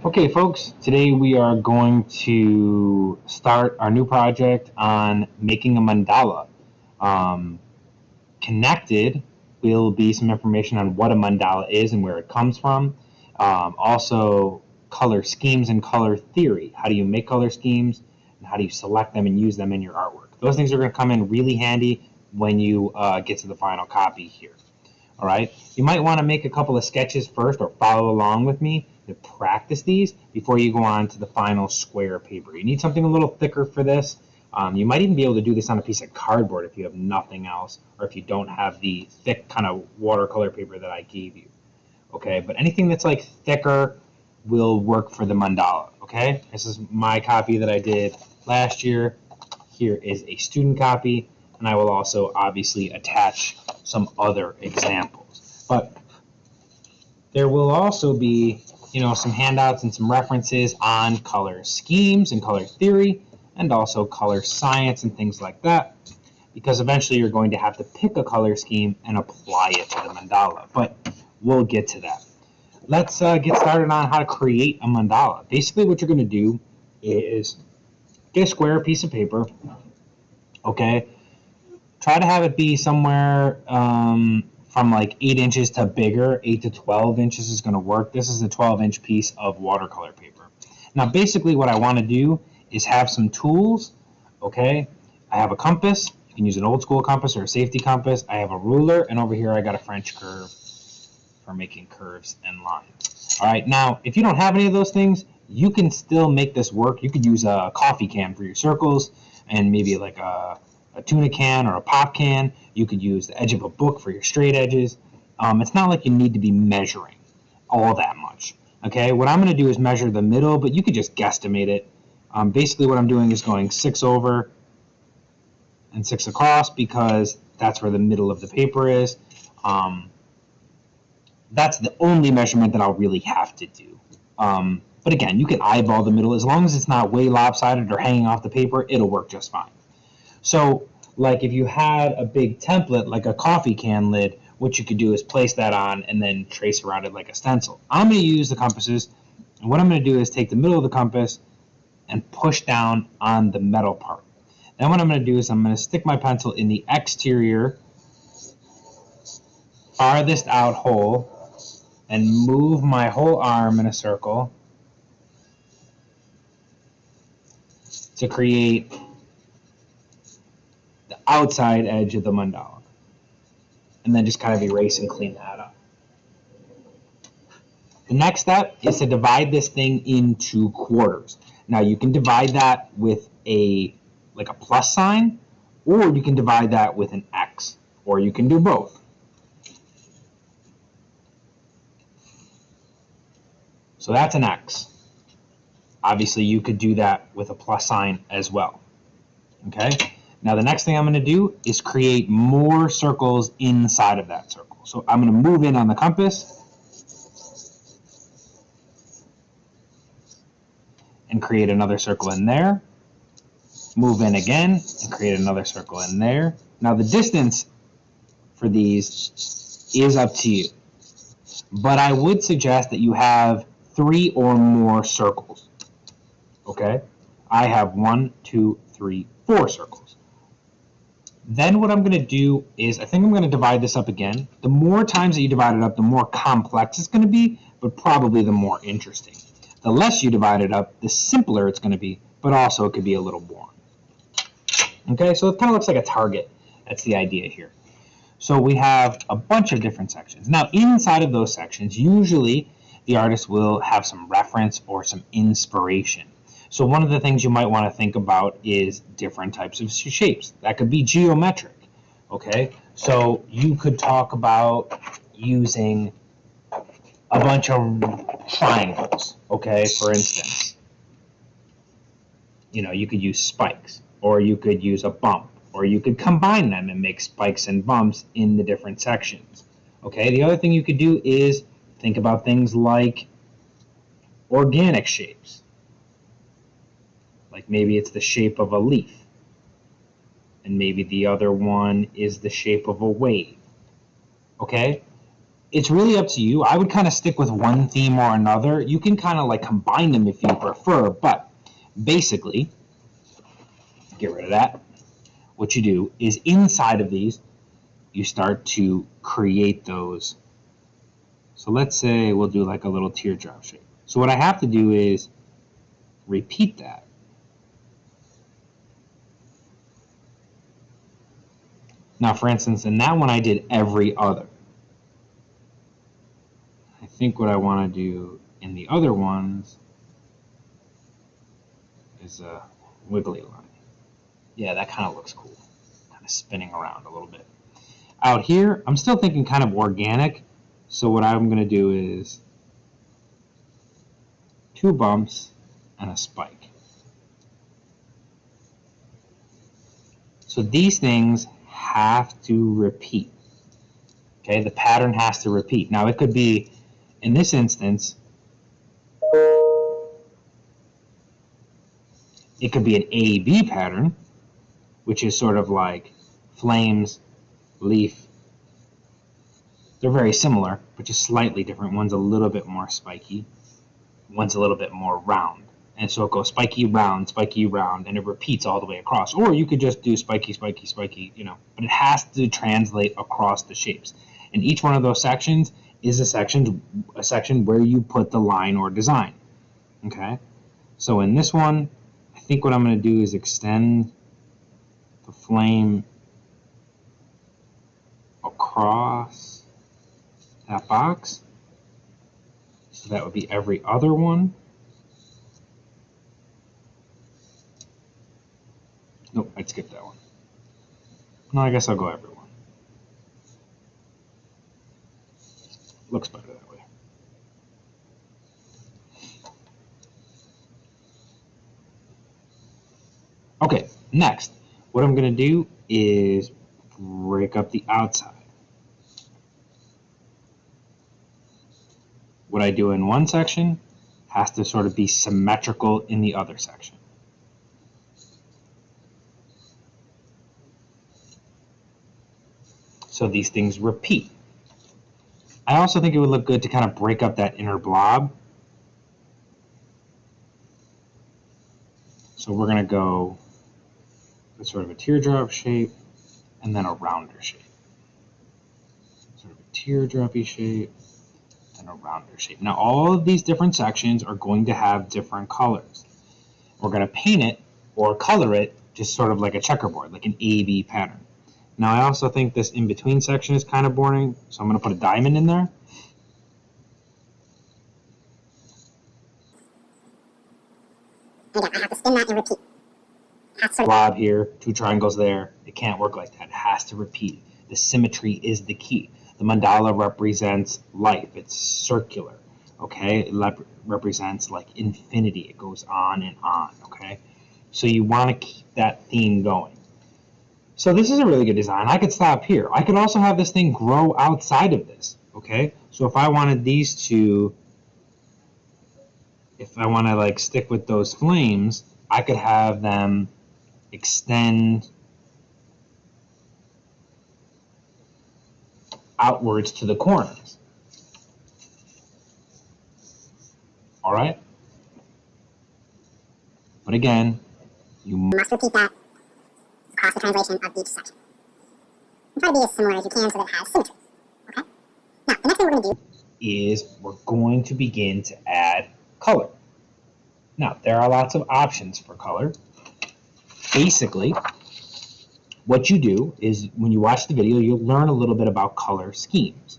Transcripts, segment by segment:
Okay, folks, today we are going to start our new project on making a mandala. Um, Connected will be some information on what a mandala is and where it comes from. Also, color schemes and color theory. How do you make color schemes and how do you select them and use them in your artwork? Those things are going to come in really handy when you get to the final copy here. All right, you might want to make a couple of sketches first or follow along with me to practice these before you go on to the final square paper. You need something a little thicker for this. You might even be able to do this on a piece of cardboard if you have nothing else, or if you don't have the thick kind of watercolor paper that I gave you. Okay, but anything that's like thicker will work for the mandala. Okay, this is my copy that I did last year. Here is a student copy, and I will also obviously attach some other examples. But there will also be, some handouts and some references on color schemes and color theory, and also color science and things like that, because eventually you're going to have to pick a color scheme and apply it to the mandala. But we'll get to that. Let's get started on how to create a mandala. Basically, what you're going to do is get a square piece of paper. Okay, try to have it be somewhere from like 8 inches to bigger. 8 to 12 inches is going to work. This is a 12-inch piece of watercolor paper. Now, basically what I want to do is have some tools. Okay, I have a compass. You can use an old school compass or a safety compass. I have a ruler, and over here I got a French curve for making curves and lines. All right, now if you don't have any of those things, you can still make this work. You could use a coffee can for your circles, and maybe like a tuna can or a pop can. You could use the edge of a book for your straight edges. It's not like you need to be measuring all that much. Okay, what I'm going to do is measure the middle, but you could just guesstimate it. Basically what I'm doing is going 6 over and 6 across, because that's where the middle of the paper is. That's the only measurement that I'll really have to do. But again, you can eyeball the middle. As long as it's not way lopsided or hanging off the paper, it'll work just fine. So, like if you had a big template, like a coffee can lid, what you could do is place that on and then trace around it like a stencil. I'm going to use the compasses, and what I'm going to do is take the middle of the compass and push down on the metal part. Then what I'm going to do is I'm going to stick my pencil in the exterior, farthest out hole, and move my whole arm in a circle to create the outside edge of the mandala. And then just kind of erase and clean that up. The next step is to divide this thing into quarters. Now you can divide that with a plus sign, or you can divide that with an X, or you can do both. So that's an X. Obviously you could do that with a plus sign as well. Okay? Now the next thing I'm going to do is create more circles inside of that circle. So I'm going to move in on the compass and create another circle in there. Move in again and create another circle in there. Now the distance for these is up to you, but I would suggest that you have 3 or more circles. Okay? I have 1, 2, 3, 4 circles. Then what I'm going to do is I think I'm going to divide this up again. The more times that you divide it up, the more complex it's going to be, but probably the more interesting. The less you divide it up, the simpler it's going to be, but also it could be a little boring. Okay, so it kind of looks like a target. That's the idea here. So we have a bunch of different sections. Now inside of those sections, usually the artist will have some reference or some inspiration. So one of the things you might want to think about is different types of shapes. That could be geometric. Okay, so you could talk about using a bunch of triangles. Okay, for instance, you could use spikes, or you could use a bump, or you could combine them and make spikes and bumps in the different sections. Okay, the other thing you could do is think about things like organic shapes. Like maybe it's the shape of a leaf, and maybe the other one is the shape of a wave. Okay? it's really up to you. I would kind of stick with one theme or another. You can kind of like combine them if you prefer, but basically, get rid of that. What you do is inside of these, you start to create those. So let's say we'll do like a little teardrop shape. So what I have to do is repeat that. Now, for instance, in that one I did every other. I think what I want to do in the other ones is a wiggly line. Yeah, that kind of looks cool. Kind of spinning around a little bit. Out here, I'm still thinking kind of organic. So what I'm going to do is 2 bumps and a spike. So these things have to repeat. Okay, the pattern has to repeat. Now it could be, in this instance, it could be an A-B pattern, which is sort of like flames, leaf. They're very similar, but just slightly different. One's a little bit more spiky, one's a little bit more round. And so it goes spiky, round, and it repeats all the way across. Or you could just do spiky, spiky, spiky, you know, but it has to translate across the shapes. And each one of those sections is a section where you put the line or design. Okay? So in this one, I think what I'm going to do is extend the flame across that box. So that would be every other one. Nope, I'd skip that one. No, I guess I'll go every one. Looks better that way. Okay, next, what I'm going to do is break up the outside. What I do in one section has to sort of be symmetrical in the other section. So these things repeat. I also think it would look good to kind of break up that inner blob. So we're going to go with sort of a teardrop shape and then a rounder shape. Sort of a teardroppy shape and a rounder shape. Now all of these different sections are going to have different colors. We're going to paint it or color it just sort of like a checkerboard, like an A-B pattern. Now I also think this in-between section is kind of boring, so I'm going to put a diamond in there. Again, I have to spin that and repeat. Blob here, 2 triangles there. It can't work like that. It has to repeat. The symmetry is the key. The mandala represents life. It's circular, okay? It represents like infinity. It goes on and on, okay? So you want to keep that theme going. So this is a really good design. I could stop here. I could also have this thing grow outside of this, okay? So if I wanted these two, if I want to like stick with those flames, I could have them extend outwards to the corners. All right? But again, you must repeat that across the translation of each section. And try to be as similar as you can so that it has symmetry. Okay? Now, the next thing we're going to do is we're going to begin to add color. Now, there are lots of options for color. Basically, what you do is when you watch the video, you'll learn a little bit about color schemes.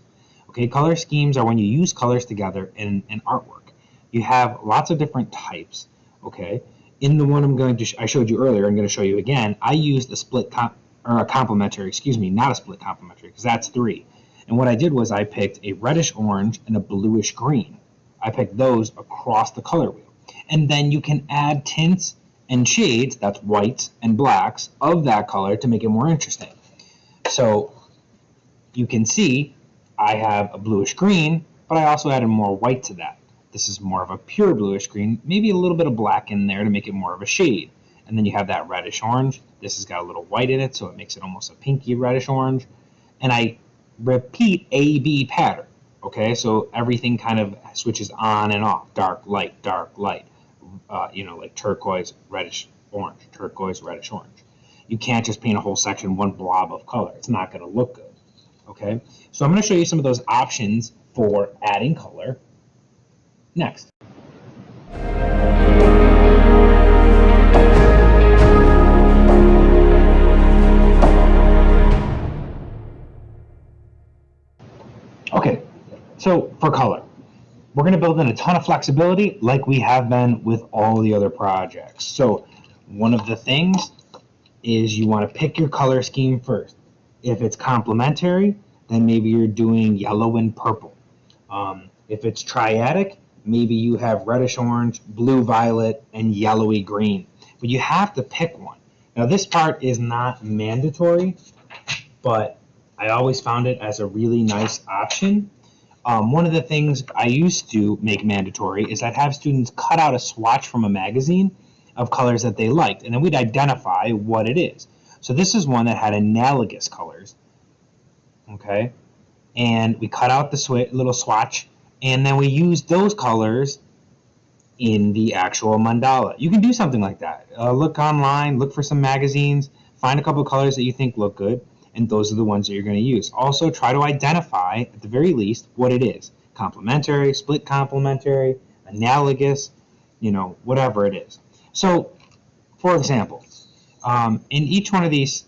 Okay, color schemes are when you use colors together in artwork. You have lots of different types. Okay, in the one I showed you earlier, I'm going to show you again. I used a complementary, excuse me, not a split complementary, because that's 3. And what I did was I picked a reddish orange and a bluish green. I picked those across the color wheel. And then you can add tints and shades, that's whites and blacks, of that color to make it more interesting. So you can see I have a bluish green, but I also added more white to that. This is more of a pure bluish green, maybe a little bit of black in there to make it more of a shade. And then you have that reddish orange. This has got a little white in it, so it makes it almost a pinky reddish orange. And I repeat A-B pattern. Okay, so everything kind of switches on and off, dark, light, like turquoise, reddish, orange, turquoise, reddish, orange. You can't just paint a whole section one blob of color. It's not going to look good. Okay, so I'm going to show you some of those options for adding color next. Okay, so for color, we're going to build in a ton of flexibility like we have been with all the other projects. So one of the things is you want to pick your color scheme first. If it's complementary, then maybe you're doing yellow and purple. If it's triadic, maybe you have reddish orange, blue violet, and yellowy green. But you have to pick one. Now this part is not mandatory, but I always found it as a really nice option. One of the things I used to make mandatory is I'd have students cut out a swatch from a magazine of colors that they liked, and then we'd identify what it is. So this is one that had analogous colors, okay? And we cut out the little swatch, and then we used those colors in the actual mandala. You can do something like that. Look online, look for some magazines, find a couple of colors that you think look good, and those are the ones that you're going to use. Also, try to identify, at the very least, what it is. Complementary, split complementary, analogous, whatever it is. So, for example, in each one of these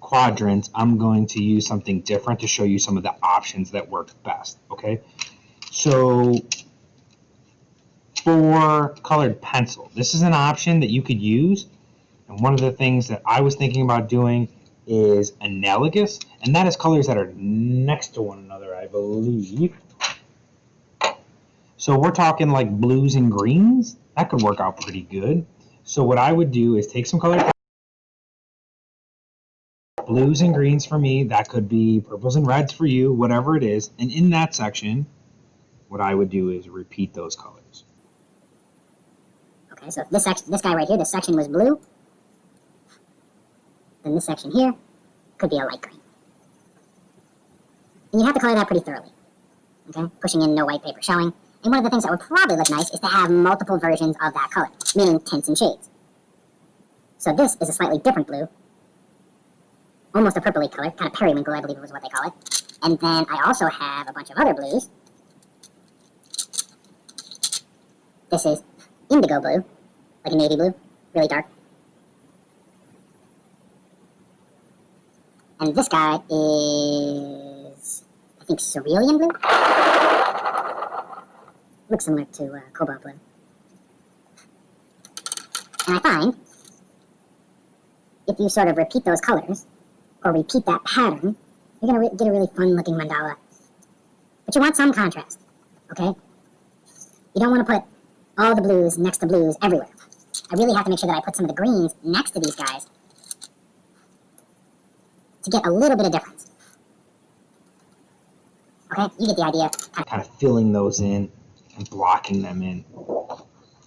quadrants, I'm going to use something different to show you some of the options that work best, okay? So, for colored pencil, this is an option that you could use, and one of the things that I was thinking about doing is analogous, and that is colors that are next to one another, I believe. So we're talking like blues and greens. That could work out pretty good. So what I would do is take some color, blues and greens for me, that could be purples and reds for you, whatever it is, and in that section, what I would do is repeat those colors. Okay, so this guy right here, this section was blue. Then this section here could be a light green. And you have to color that pretty thoroughly. Okay, pushing in no white paper showing. And one of the things that would probably look nice is to have multiple versions of that color, meaning tints and shades. So this is a slightly different blue, almost a purpley color, kind of periwinkle, I believe was what they call it. And then I also have a bunch of other blues. This is indigo blue, like a navy blue, really dark. And this guy is, I think, cerulean blue. Looks similar to cobalt blue. And I find, if you sort of repeat those colors, or repeat that pattern, you're going to get a really fun-looking mandala. But you want some contrast, okay? You don't want to put all the blues next to blues everywhere. I really have to make sure that I put some of the greens next to these guys to get a little bit of difference. Okay, you get the idea. Kind of filling those in and blocking them in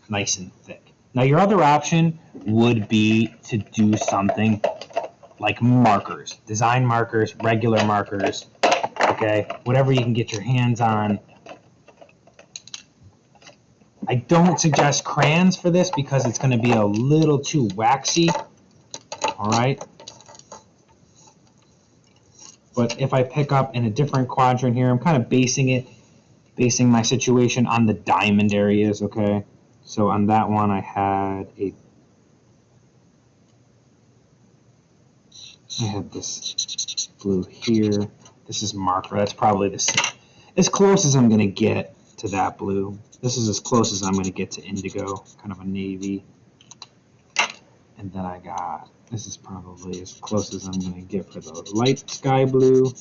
nice and thick. Now your other option would be to do something like markers, design markers, regular markers, okay, whatever you can get your hands on. I don't suggest crayons for this because it's going to be a little too waxy, all right? But if I pick up in a different quadrant here, I'm kind of basing my situation on the diamond areas, okay? So on that one, I had this blue here. This is marker. That's probably as close as I'm going to get to that blue. This is as close as I'm going to get to indigo, kind of a navy. And then I got, this is probably as close as I'm going to get for the light sky blue.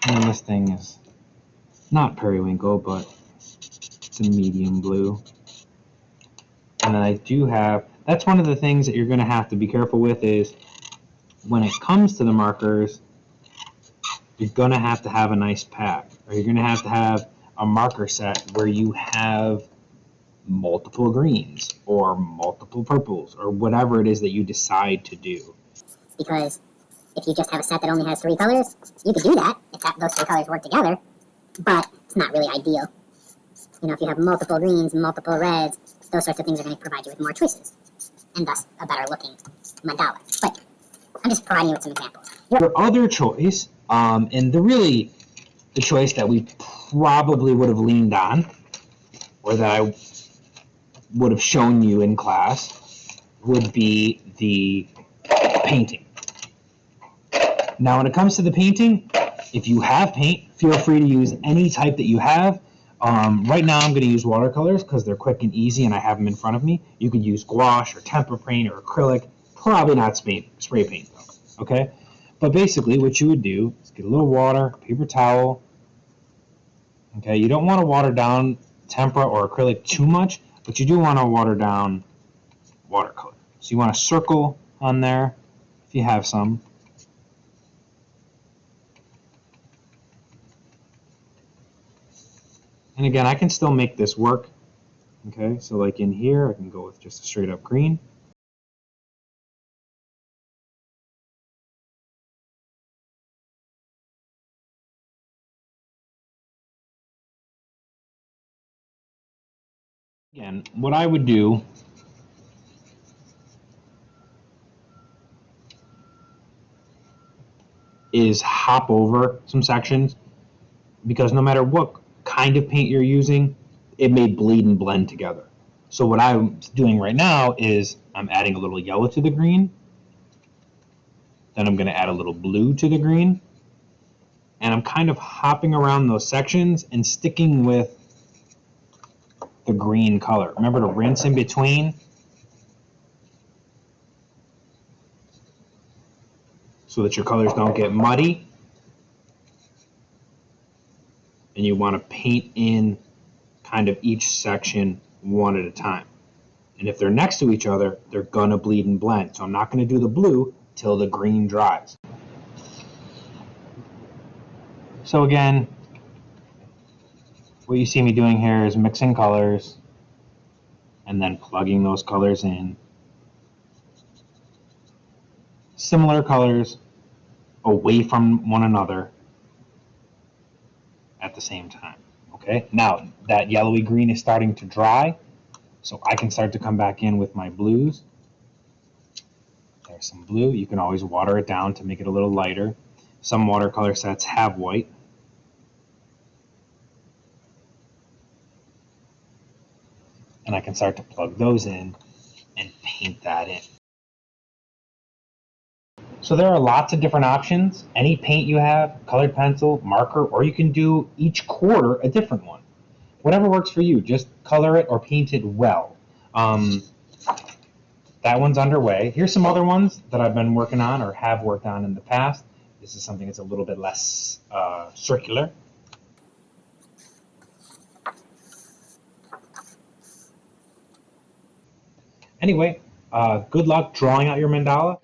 And this thing is not periwinkle, but it's a medium blue. And then I do have, that's one of the things that you're going to have to be careful with is when it comes to the markers, you're going to have a nice pack, or you're going to have a marker set where you have multiple greens or multiple purples or whatever it is that you decide to do. Because if you just have a set that only has 3 colors, you could do that if those 3 colors work together, but it's not really ideal. You know, if you have multiple greens, multiple reds, those sorts of things are going to provide you with more choices, and thus a better looking mandala. But I'm just providing you with some examples. Your other choice, and the choice that we probably would have leaned on, or that I would have shown you in class, would be the painting. Now, when it comes to the painting, if you have paint, feel free to use any type that you have. Right now, I'm going to use watercolors because they're quick and easy, and I have them in front of me. You could use gouache or tempera paint or acrylic. Probably not spray paint, though. Okay? But basically, what you would do is get a little water, paper towel. Okay? You don't want to water down tempera or acrylic too much, but you do want to water down watercolor. So you want to circle on there if you have some. And again, I can still make this work. Okay, so like in here, I can go with just a straight up green. Again, what I would do is hop over some sections, because no matter what kind of paint you're using, it may bleed and blend together. So what I'm doing right now is I'm adding a little yellow to the green, then I'm going to add a little blue to the green, and I'm kind of hopping around those sections and sticking with the green color. Remember to rinse in between so that your colors don't get muddy. And you want to paint in kind of each section one at a time. And if they're next to each other, they're going to bleed and blend. So I'm not going to do the blue till the green dries. So again, what you see me doing here is mixing colors and then plugging those colors in. Similar colors away from one another at the same time. Okay, now that yellowy green is starting to dry, so I can start to come back in with my blues. There's some blue. You can always water it down to make it a little lighter. Some watercolor sets have white. And I can start to plug those in and paint that in. So there are lots of different options. Any paint you have, colored pencil, marker, or you can do each quarter a different one. Whatever works for you, just color it or paint it well. That one's underway. Here's some other ones that I've been working on or have worked on in the past. This is something that's a little bit less circular. Anyway, good luck drawing out your mandala.